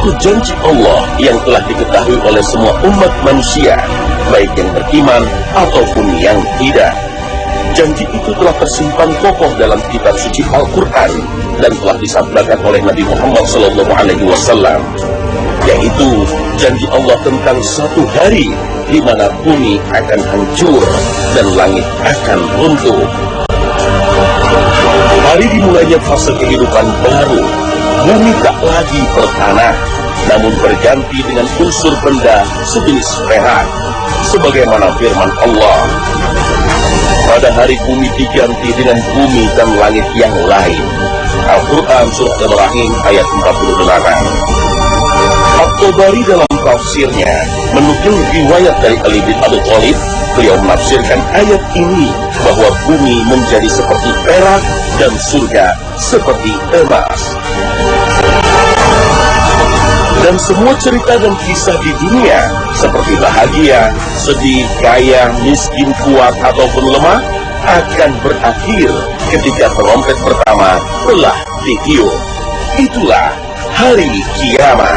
itu janji Allah yang telah diketahui oleh semua umat manusia, baik yang beriman ataupun yang tidak. Janji itu telah tersimpan kokoh dalam kitab suci Al-Quran dan telah disabdakan oleh Nabi Muhammad SAW, yaitu janji Allah tentang satu hari di mana bumi akan hancur dan langit akan runtuh. Hari dimulainya fase kehidupan baru. Bumi tak lagi bertanah, namun berganti dengan unsur benda sejenis perak, sebagaimana firman Allah. Pada hari bumi diganti dengan bumi dan langit yang lain. Al-Quran Surah Ibrahim ayat 48. At-Tabari dalam tafsirnya menukil riwayat dari Ali bin Abi Thalib. Beliau menafsirkan ayat ini bahwa bumi menjadi seperti perak dan surga seperti emas. Dan semua cerita dan kisah di dunia, seperti bahagia, sedih, kaya, miskin, kuat, ataupun lemah, akan berakhir ketika trompet pertama telah ditiup. Itulah hari kiamat.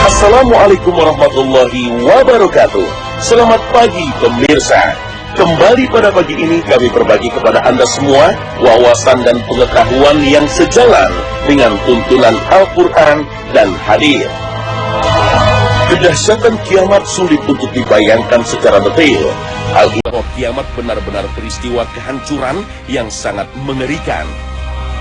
Assalamualaikum warahmatullahi wabarakatuh. Selamat pagi pemirsa. Kembali pada pagi ini kami berbagi kepada Anda semua wawasan dan pengetahuan yang sejalan dengan tuntunan Al-Quran dan hadis. Kedahsyatan kiamat sulit untuk dibayangkan secara detail. Hal ini kiamat benar-benar peristiwa kehancuran yang sangat mengerikan.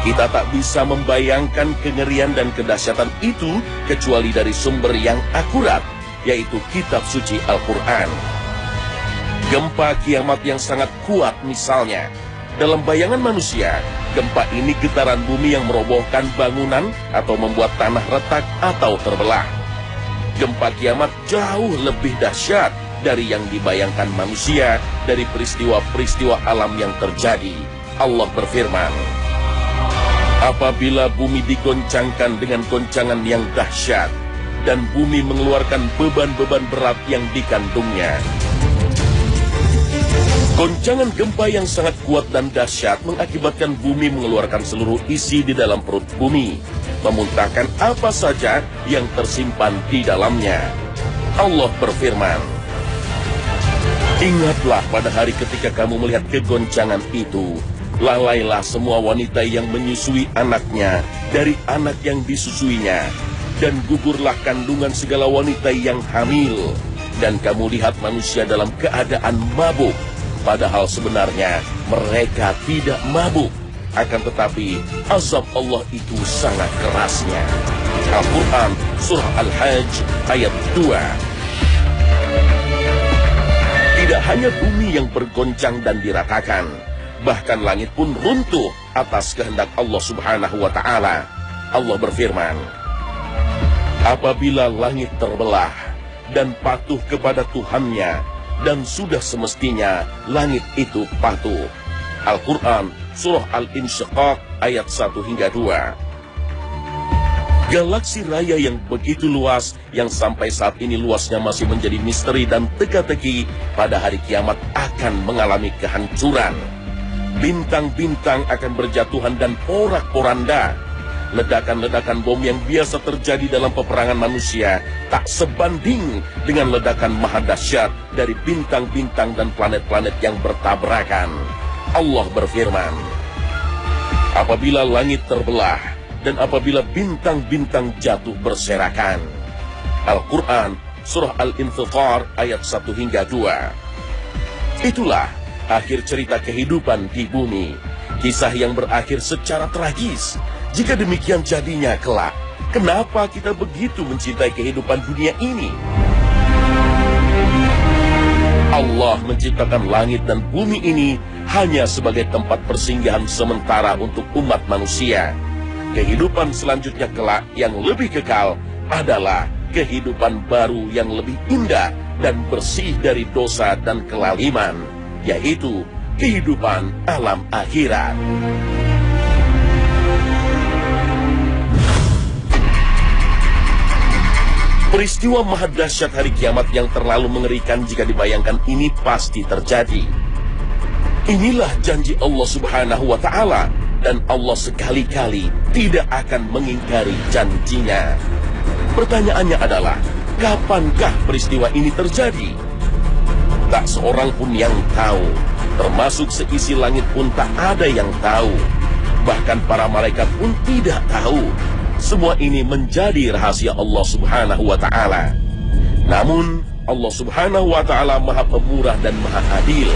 Kita tak bisa membayangkan kengerian dan kedahsyatan itu kecuali dari sumber yang akurat, yaitu kitab suci Al-Quran. Gempa kiamat yang sangat kuat misalnya. Dalam bayangan manusia, gempa ini getaran bumi yang merobohkan bangunan atau membuat tanah retak atau terbelah. Gempa kiamat jauh lebih dahsyat dari yang dibayangkan manusia dari peristiwa-peristiwa alam yang terjadi. Allah berfirman, apabila bumi digoncangkan dengan goncangan yang dahsyat, dan bumi mengeluarkan beban-beban berat yang dikandungnya. Goncangan gempa yang sangat kuat dan dahsyat mengakibatkan bumi mengeluarkan seluruh isi di dalam perut bumi, memuntahkan apa saja yang tersimpan di dalamnya. Allah berfirman, ingatlah pada hari ketika kamu melihat kegoncangan itu. Lalailah semua wanita yang menyusui anaknya dari anak yang disusuinya, dan gugurlah kandungan segala wanita yang hamil. Dan kamu lihat manusia dalam keadaan mabuk, padahal sebenarnya mereka tidak mabuk. Akan tetapi azab Allah itu sangat kerasnya. Al-Quran Surah Al-Hajj ayat 2. Tidak hanya bumi yang bergoncang dan diratakan, bahkan langit pun runtuh atas kehendak Allah Subhanahu wa Ta'ala. Allah berfirman, apabila langit terbelah dan patuh kepada Tuhannya, dan sudah semestinya langit itu patuh. Al-Quran Surah Al-Insyiqaq ayat 1 hingga 2. Galaksi raya yang begitu luas, yang sampai saat ini luasnya masih menjadi misteri dan teka-teki, pada hari kiamat akan mengalami kehancuran. Bintang-bintang akan berjatuhan dan porak-poranda. Ledakan-ledakan bom yang biasa terjadi dalam peperangan manusia tak sebanding dengan ledakan maha dahsyat dari bintang-bintang dan planet-planet yang bertabrakan. Allah berfirman, apabila langit terbelah dan apabila bintang-bintang jatuh berserakan. Al-Quran Surah Al-Infitar ayat 1 hingga 2. Itulah akhir cerita kehidupan di bumi, kisah yang berakhir secara tragis. Jika demikian jadinya kelak, kenapa kita begitu mencintai kehidupan dunia ini? Allah menciptakan langit dan bumi ini hanya sebagai tempat persinggahan sementara untuk umat manusia. Kehidupan selanjutnya kelak yang lebih kekal adalah kehidupan baru yang lebih indah dan bersih dari dosa dan kelaliman, yaitu kehidupan alam akhirat. Peristiwa maha dahsyat hari kiamat yang terlalu mengerikan jika dibayangkan ini pasti terjadi. Inilah janji Allah Subhanahu wa Ta'ala, dan Allah sekali-kali tidak akan mengingkari janjinya. Pertanyaannya adalah, kapankah peristiwa ini terjadi? Tak seorang pun yang tahu, termasuk seisi langit pun tak ada yang tahu. Bahkan para malaikat pun tidak tahu. Semua ini menjadi rahasia Allah Subhanahu wa Ta'ala. Namun, Allah Subhanahu wa Ta'ala Maha Pemurah dan Maha Adil.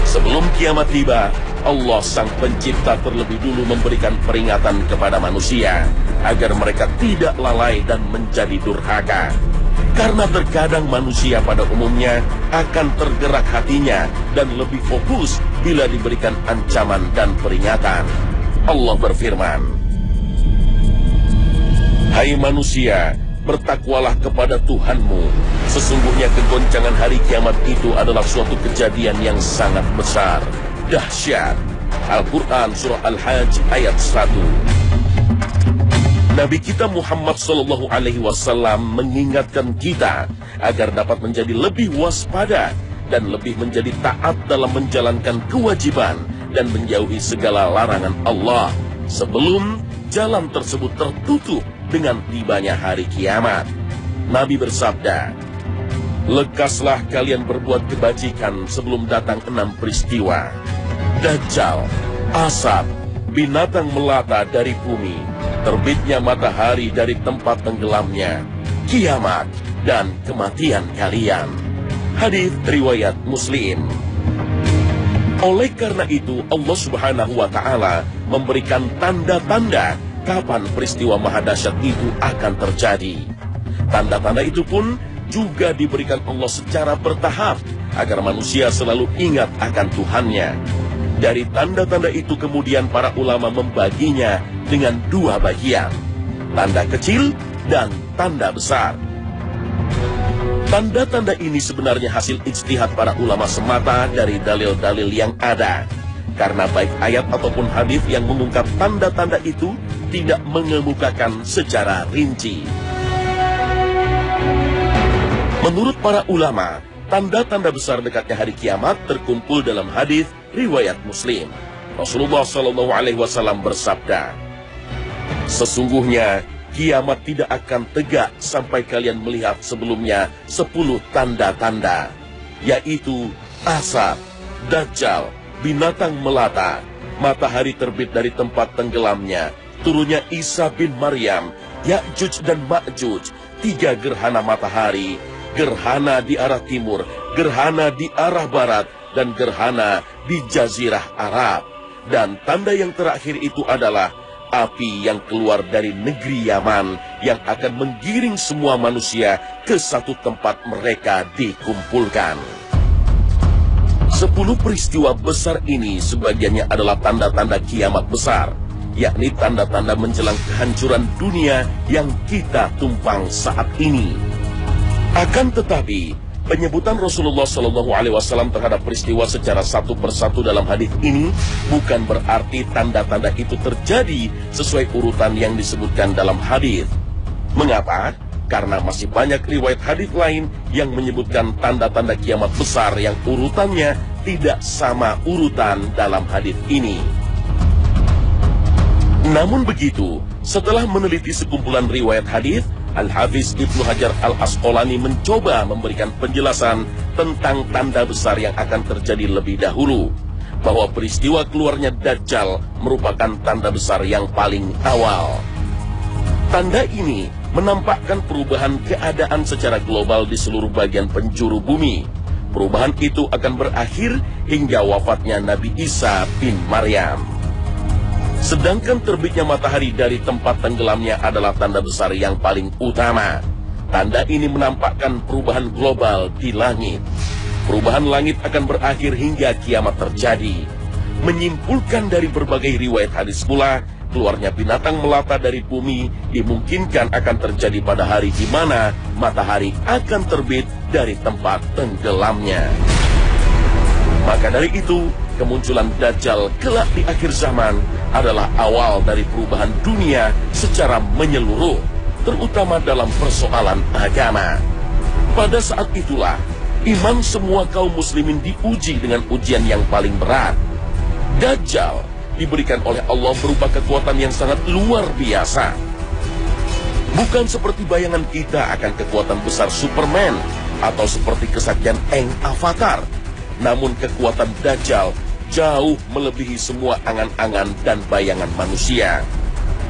Sebelum kiamat tiba, Allah Sang Pencipta terlebih dulu memberikan peringatan kepada manusia agar mereka tidak lalai dan menjadi durhaka. Karena terkadang manusia pada umumnya akan tergerak hatinya dan lebih fokus bila diberikan ancaman dan peringatan. Allah berfirman, "Hai manusia, bertakwalah kepada Tuhanmu. Sesungguhnya kegoncangan hari kiamat itu adalah suatu kejadian yang sangat besar, dahsyat." Al-Quran Surah Al-Hajj ayat 1. Nabi kita Muhammad SAW mengingatkan kita agar dapat menjadi lebih waspada dan lebih menjadi taat dalam menjalankan kewajiban dan menjauhi segala larangan Allah sebelum jalan tersebut tertutup dengan tibanya hari kiamat. Nabi bersabda, "Lekaslah kalian berbuat kebajikan sebelum datang 6 peristiwa: Dajjal, asap, binatang melata dari bumi, terbitnya matahari dari tempat tenggelamnya, kiamat, dan kematian kalian." Hadis riwayat Muslim. Oleh karena itu, Allah Subhanahu wa Ta'ala memberikan tanda-tanda kapan peristiwa maha dahsyat itu akan terjadi. Tanda-tanda itu pun juga diberikan Allah secara bertahap agar manusia selalu ingat akan Tuhannya. Dari tanda-tanda itu kemudian para ulama membaginya dengan 2 bagian, tanda kecil dan tanda besar. Tanda-tanda ini sebenarnya hasil ijtihad para ulama semata dari dalil-dalil yang ada. Karena baik ayat ataupun hadis yang mengungkap tanda-tanda itu tidak mengemukakan secara rinci. Menurut para ulama, tanda-tanda besar dekatnya hari kiamat terkumpul dalam hadis riwayat Muslim. Rasulullah SAW bersabda, "Sesungguhnya kiamat tidak akan tegak sampai kalian melihat sebelumnya 10 tanda-tanda, yaitu asap, dajjal, binatang melata, matahari terbit dari tempat tenggelamnya, turunnya Isa bin Maryam, Ya'juj dan Ma'juj, 3 gerhana matahari, gerhana di arah timur, gerhana di arah barat, dan gerhana di Jazirah Arab. Dan tanda yang terakhir itu adalah api yang keluar dari negeri Yaman yang akan menggiring semua manusia ke satu tempat mereka dikumpulkan." 10 peristiwa besar ini sebagiannya adalah tanda-tanda kiamat besar, yakni tanda-tanda menjelang kehancuran dunia yang kita tumpang saat ini. Akan tetapi, penyebutan Rasulullah SAW terhadap peristiwa secara satu persatu dalam hadis ini bukan berarti tanda-tanda itu terjadi sesuai urutan yang disebutkan dalam hadis. Mengapa? Karena masih banyak riwayat hadis lain yang menyebutkan tanda-tanda kiamat besar yang urutannya tidak sama urutan dalam hadis ini. Namun begitu, setelah meneliti sekumpulan riwayat hadis, Al-Hafiz Ibnu Hajar Al-Asqalani mencoba memberikan penjelasan tentang tanda besar yang akan terjadi lebih dahulu, bahwa peristiwa keluarnya Dajjal merupakan tanda besar yang paling awal. Tanda ini menampakkan perubahan keadaan secara global di seluruh bagian penjuru bumi. Perubahan itu akan berakhir hingga wafatnya Nabi Isa bin Maryam. Sedangkan terbitnya matahari dari tempat tenggelamnya adalah tanda besar yang paling utama. Tanda ini menampakkan perubahan global di langit. Perubahan langit akan berakhir hingga kiamat terjadi. Menyimpulkan dari berbagai riwayat hadis pula, keluarnya binatang melata dari bumi dimungkinkan akan terjadi pada hari di mana matahari akan terbit dari tempat tenggelamnya. Maka dari itu, kemunculan Dajjal kelak di akhir zaman adalah awal dari perubahan dunia secara menyeluruh. terutama dalam persoalan agama. Pada saat itulah, iman semua kaum muslimin diuji dengan ujian yang paling berat. Dajjal diberikan oleh Allah berupa kekuatan yang sangat luar biasa. Bukan seperti bayangan kita akan kekuatan besar Superman atau seperti kesaktian Aang Avatar. Namun kekuatan Dajjal jauh melebihi semua angan-angan dan bayangan manusia.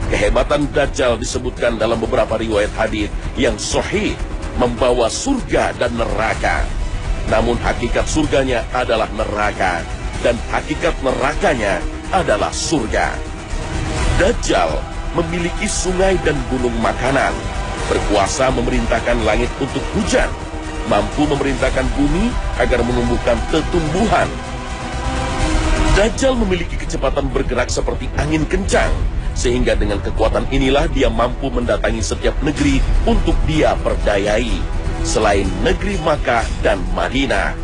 Kehebatan Dajjal disebutkan dalam beberapa riwayat hadis yang sahih, membawa surga dan neraka. Namun hakikat surganya adalah neraka, dan hakikat nerakanya adalah surga. Dajjal memiliki sungai dan gunung makanan, berkuasa memerintahkan langit untuk hujan, mampu memerintahkan bumi agar menumbuhkan tumbuhan. Dajjal memiliki kecepatan bergerak seperti angin kencang, sehingga dengan kekuatan inilah dia mampu mendatangi setiap negeri untuk dia perdayai, selain negeri Makkah dan Madinah.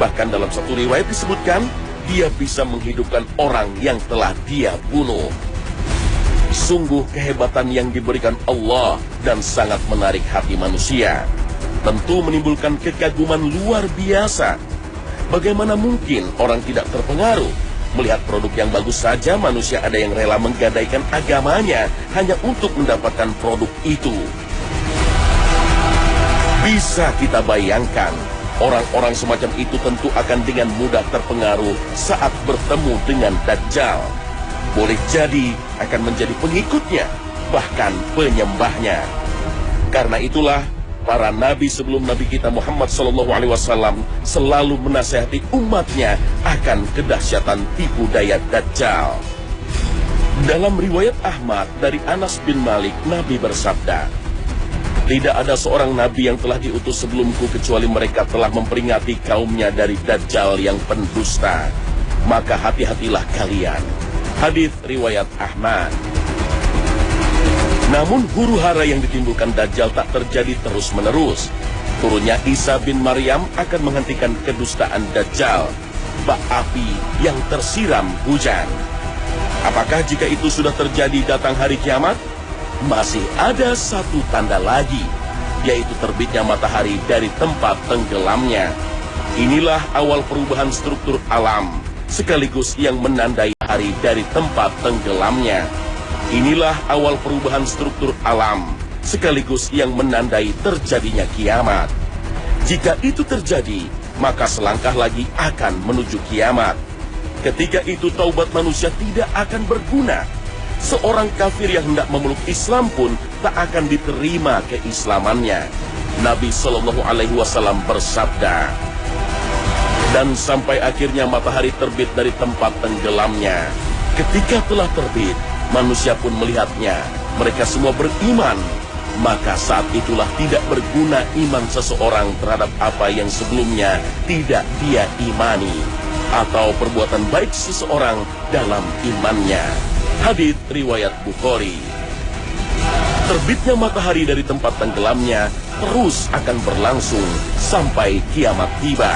Bahkan dalam satu riwayat disebutkan, dia bisa menghidupkan orang yang telah dia bunuh. Sungguh kehebatan yang diberikan Allah dan sangat menarik hati manusia. Tentu menimbulkan kekaguman luar biasa. Bagaimana mungkin orang tidak terpengaruh? Melihat produk yang bagus saja, manusia ada yang rela menggadaikan agamanya hanya untuk mendapatkan produk itu. Bisa kita bayangkan, orang-orang semacam itu tentu akan dengan mudah terpengaruh saat bertemu dengan Dajjal. Boleh jadi akan menjadi pengikutnya, bahkan penyembahnya. Karena itulah, para nabi sebelum Nabi kita Muhammad SAW selalu menasihati umatnya akan kedahsyatan tipu daya Dajjal. Dalam riwayat Ahmad dari Anas bin Malik, Nabi bersabda, "Tidak ada seorang nabi yang telah diutus sebelumku kecuali mereka telah memperingati kaumnya dari Dajjal yang pendusta. Maka hati-hatilah kalian." Hadis riwayat Ahmad. Namun huru-hara yang ditimbulkan Dajjal tak terjadi terus-menerus. Turunnya Isa bin Maryam akan menghentikan kedustaan Dajjal, bak api yang tersiram hujan. Apakah jika itu sudah terjadi datang hari kiamat? Masih ada satu tanda lagi, yaitu terbitnya matahari dari tempat tenggelamnya. Inilah awal perubahan struktur alam, sekaligus yang menandai hari dari tempat tenggelamnya. Inilah awal perubahan struktur alam, sekaligus yang menandai terjadinya kiamat. Jika itu terjadi, maka selangkah lagi akan menuju kiamat. Ketika itu taubat manusia tidak akan berguna. Seorang kafir yang hendak memeluk Islam pun tak akan diterima keislamannya. Nabi SAW bersabda, "Dan sampai akhirnya matahari terbit dari tempat tenggelamnya. Ketika telah terbit, manusia pun melihatnya, mereka semua beriman. Maka saat itulah tidak berguna iman seseorang terhadap apa yang sebelumnya tidak dia imani, atau perbuatan baik seseorang dalam imannya." Hadits riwayat Bukhari. Terbitnya matahari dari tempat tenggelamnya terus akan berlangsung sampai kiamat tiba.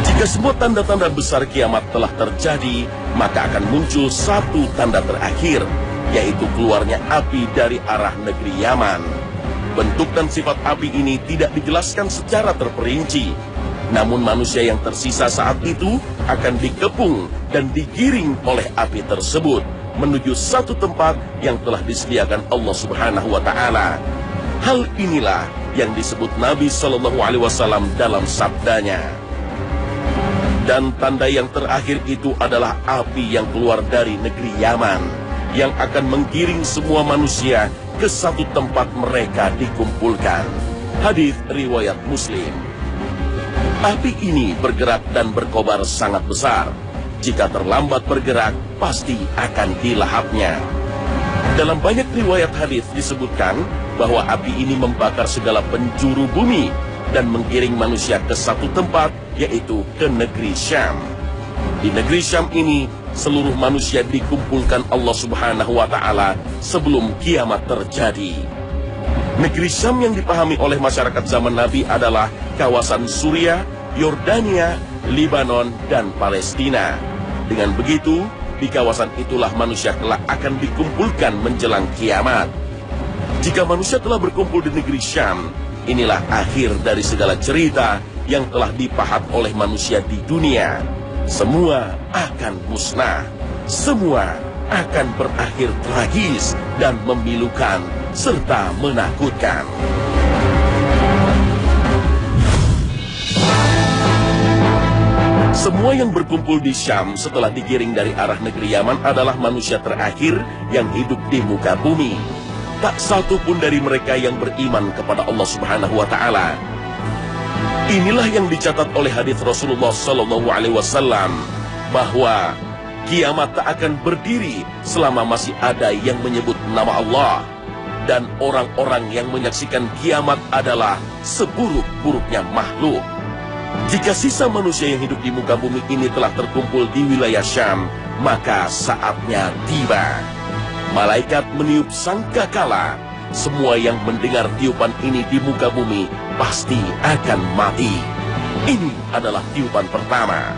Jika semua tanda-tanda besar kiamat telah terjadi, maka akan muncul satu tanda terakhir, yaitu keluarnya api dari arah negeri Yaman. Bentuk dan sifat api ini tidak dijelaskan secara terperinci. Namun manusia yang tersisa saat itu akan dikepung dan digiring oleh api tersebut menuju satu tempat yang telah disediakan Allah Subhanahu wa Ta'ala. Hal inilah yang disebut Nabi SAW dalam sabdanya. Dan tanda yang terakhir itu adalah api yang keluar dari negeri Yaman, yang akan menggiring semua manusia ke satu tempat mereka dikumpulkan. Hadits riwayat Muslim. Api ini bergerak dan berkobar sangat besar. Jika terlambat bergerak, pasti akan dilahapnya. Dalam banyak riwayat hadits disebutkan bahwa api ini membakar segala penjuru bumi dan menggiring manusia ke satu tempat, yaitu ke negeri Syam. Di negeri Syam ini, seluruh manusia dikumpulkan Allah Subhanahu wa Ta'ala sebelum kiamat terjadi. Negeri Syam yang dipahami oleh masyarakat zaman Nabi adalah kawasan Suriah, Yordania, Libanon, dan Palestina. Dengan begitu, di kawasan itulah manusia kelak akan dikumpulkan menjelang kiamat. Jika manusia telah berkumpul di negeri Syam, inilah akhir dari segala cerita yang telah dipahat oleh manusia di dunia. Semua akan musnah. Semua akan berakhir tragis dan memilukan serta menakutkan. Semua yang berkumpul di Syam setelah digiring dari arah negeri Yaman adalah manusia terakhir yang hidup di muka bumi. Tak satu pun dari mereka yang beriman kepada Allah Subhanahu wa Ta'ala. Inilah yang dicatat oleh hadis Rasulullah Sallallahu Alaihi Wasallam bahwa kiamat tak akan berdiri selama masih ada yang menyebut nama Allah, dan orang-orang yang menyaksikan kiamat adalah seburuk-buruknya makhluk. Jika sisa manusia yang hidup di muka bumi ini telah terkumpul di wilayah Syam, maka saatnya tiba. Malaikat meniup sangkakala. Semua yang mendengar tiupan ini di muka bumi pasti akan mati. Ini adalah tiupan pertama.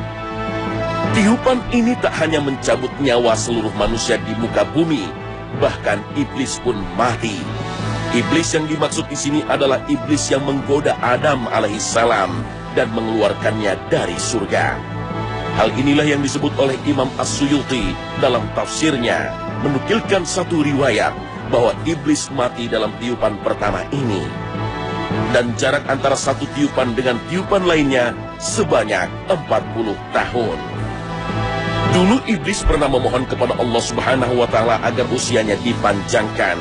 Tiupan ini tak hanya mencabut nyawa seluruh manusia di muka bumi, bahkan iblis pun mati. Iblis yang dimaksud di sini adalah iblis yang menggoda Adam alaihissalam dan mengeluarkannya dari surga. Hal inilah yang disebut oleh Imam As-Suyuti dalam tafsirnya, menukilkan satu riwayat bahwa iblis mati dalam tiupan pertama ini. Dan jarak antara satu tiupan dengan tiupan lainnya sebanyak 40 tahun. Dulu iblis pernah memohon kepada Allah Subhanahu wa Ta'ala agar usianya dipanjangkan.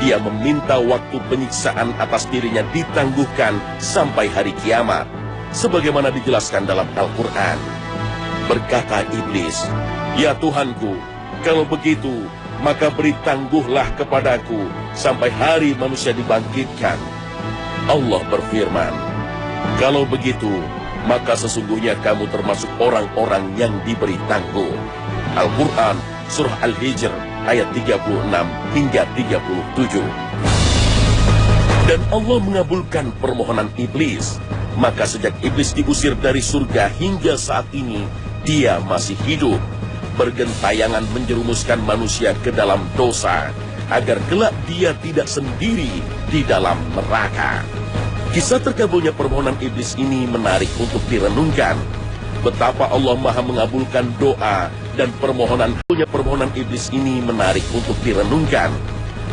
Dia meminta waktu penyiksaan atas dirinya ditangguhkan sampai hari kiamat, sebagaimana dijelaskan dalam Al-Quran. Berkata iblis, "Ya Tuhanku, kalau begitu, maka beri tangguhlah kepadaku sampai hari manusia dibangkitkan." Allah berfirman, "Kalau begitu, maka sesungguhnya kamu termasuk orang-orang yang diberi tangguh." Al-Quran, Surah Al-Hijr, ayat 36 hingga 37. Dan Allah mengabulkan permohonan iblis. Maka sejak iblis diusir dari surga hingga saat ini, dia masih hidup, bergentayangan menjerumuskan manusia ke dalam dosa, agar kelak dia tidak sendiri di dalam neraka. Kisah terkabulnya permohonan iblis ini menarik untuk direnungkan. Betapa Allah Maha mengabulkan doa dan permohonan iblis ini menarik untuk direnungkan.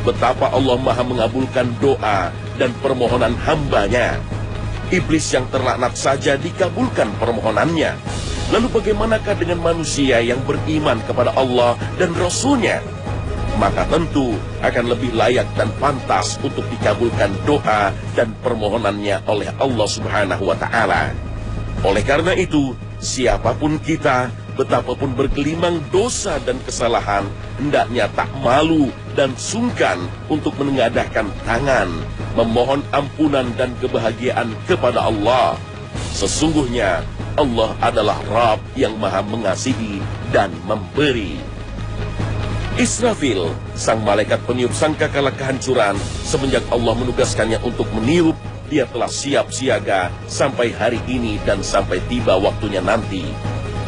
Betapa Allah Maha mengabulkan doa dan permohonan hambanya. Iblis yang terlaknat saja dikabulkan permohonannya. Lalu bagaimanakah dengan manusia yang beriman kepada Allah dan Rasul-Nya? Maka tentu akan lebih layak dan pantas untuk dikabulkan doa dan permohonannya oleh Allah Subhanahu wa Ta'ala. Oleh karena itu, siapapun kita, betapapun bergelimang dosa dan kesalahan, hendaknya tak malu dan sungkan untuk menengadahkan tangan, memohon ampunan dan kebahagiaan kepada Allah. Sesungguhnya Allah adalah Rabb yang Maha mengasihi dan memberi. Israfil, sang malaikat peniup sangkakala kehancuran, semenjak Allah menugaskannya untuk meniup, dia telah siap siaga sampai hari ini dan sampai tiba waktunya nanti.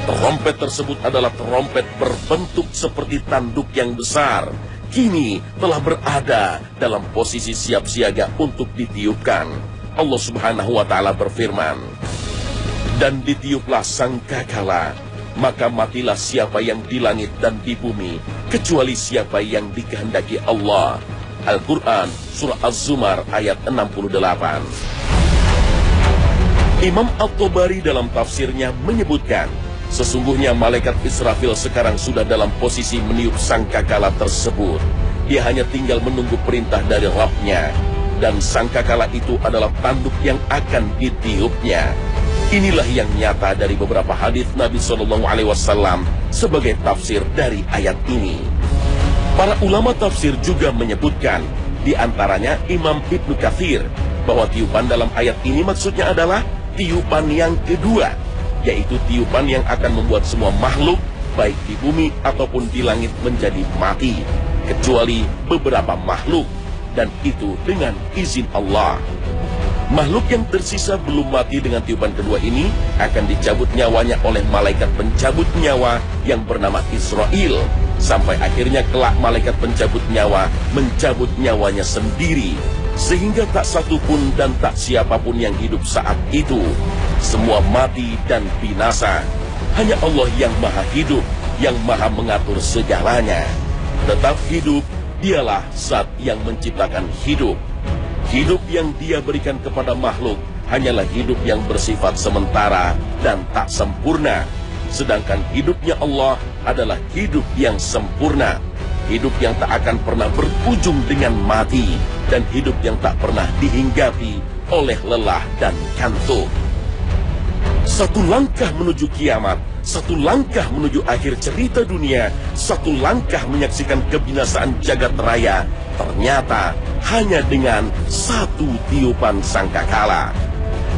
Trompet tersebut adalah trompet berbentuk seperti tanduk yang besar. Kini telah berada dalam posisi siap siaga untuk ditiupkan. Allah Subhanahu wa Ta'ala berfirman, "Dan ditiuplah sangkakala, maka matilah siapa yang di langit dan di bumi, kecuali siapa yang dikehendaki Allah." Al-Quran, Surah Az-Zumar, ayat 68. Imam At-Tabari dalam tafsirnya menyebutkan, sesungguhnya malaikat Israfil sekarang sudah dalam posisi meniup sangkakala tersebut. Dia hanya tinggal menunggu perintah dari Rabb-Nya. Dan sangkakala itu adalah tanduk yang akan ditiupnya. Inilah yang nyata dari beberapa hadis Nabi SAW sebagai tafsir dari ayat ini. Para ulama tafsir juga menyebutkan, di antaranya Imam Ibnu Katsir, bahwa tiupan dalam ayat ini maksudnya adalah tiupan yang kedua, yaitu tiupan yang akan membuat semua makhluk, baik di bumi ataupun di langit, menjadi mati, kecuali beberapa makhluk, dan itu dengan izin Allah. Makhluk yang tersisa belum mati dengan tiupan kedua ini akan dicabut nyawanya oleh malaikat pencabut nyawa yang bernama Israel. Sampai akhirnya kelak malaikat pencabut nyawa mencabut nyawanya sendiri. Sehingga tak satu pun dan tak siapapun yang hidup saat itu. Semua mati dan binasa. Hanya Allah yang maha hidup, yang maha mengatur segalanya. Tetap hidup, dialah zat yang menciptakan hidup. Hidup yang dia berikan kepada makhluk hanyalah hidup yang bersifat sementara dan tak sempurna. Sedangkan hidupnya Allah adalah hidup yang sempurna. Hidup yang tak akan pernah berujung dengan mati. Dan hidup yang tak pernah dihinggapi oleh lelah dan kantuk. Satu langkah menuju kiamat, satu langkah menuju akhir cerita dunia, satu langkah menyaksikan kebinasaan jagat raya, ternyata hanya dengan satu tiupan sangkakala.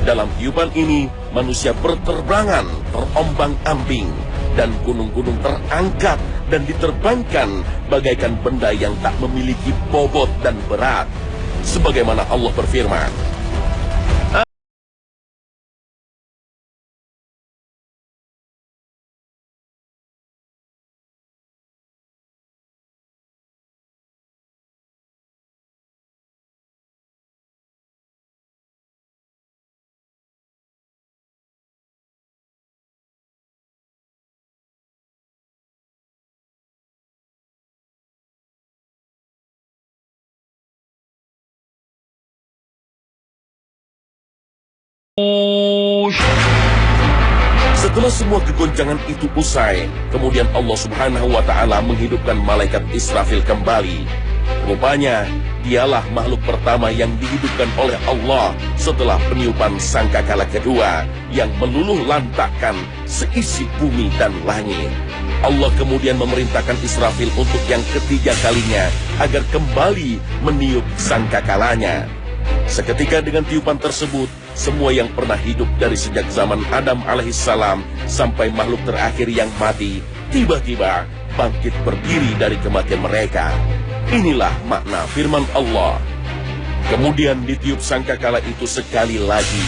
Dalam tiupan ini, manusia berterbangan, terombang-ambing, dan gunung-gunung terangkat dan diterbangkan bagaikan benda yang tak memiliki bobot dan berat. Sebagaimana Allah berfirman, setelah semua kegoncangan itu usai, kemudian Allah Subhanahu wa Ta'ala menghidupkan malaikat Israfil kembali. Rupanya, dialah makhluk pertama yang dihidupkan oleh Allah setelah peniupan sangkakala kedua yang meluluh lantakkan seisi bumi dan langit. Allah kemudian memerintahkan Israfil untuk yang ketiga kalinya agar kembali meniup sangkakalanya. Seketika dengan tiupan tersebut, semua yang pernah hidup dari sejak zaman Adam alaihissalam sampai makhluk terakhir yang mati, tiba-tiba bangkit berdiri dari kematian mereka. Inilah makna firman Allah. Kemudian ditiup sangkakala itu sekali lagi,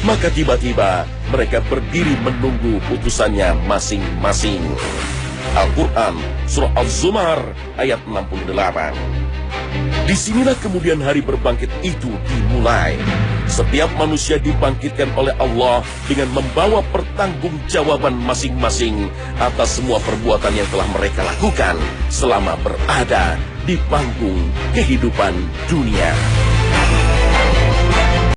maka tiba-tiba mereka berdiri menunggu putusannya masing-masing. Al-Quran, Surah Al-Zumar, ayat 68. Disinilah kemudian hari berbangkit itu dimulai. Setiap manusia dibangkitkan oleh Allah dengan membawa pertanggungjawaban masing-masing atas semua perbuatan yang telah mereka lakukan selama berada di panggung kehidupan dunia.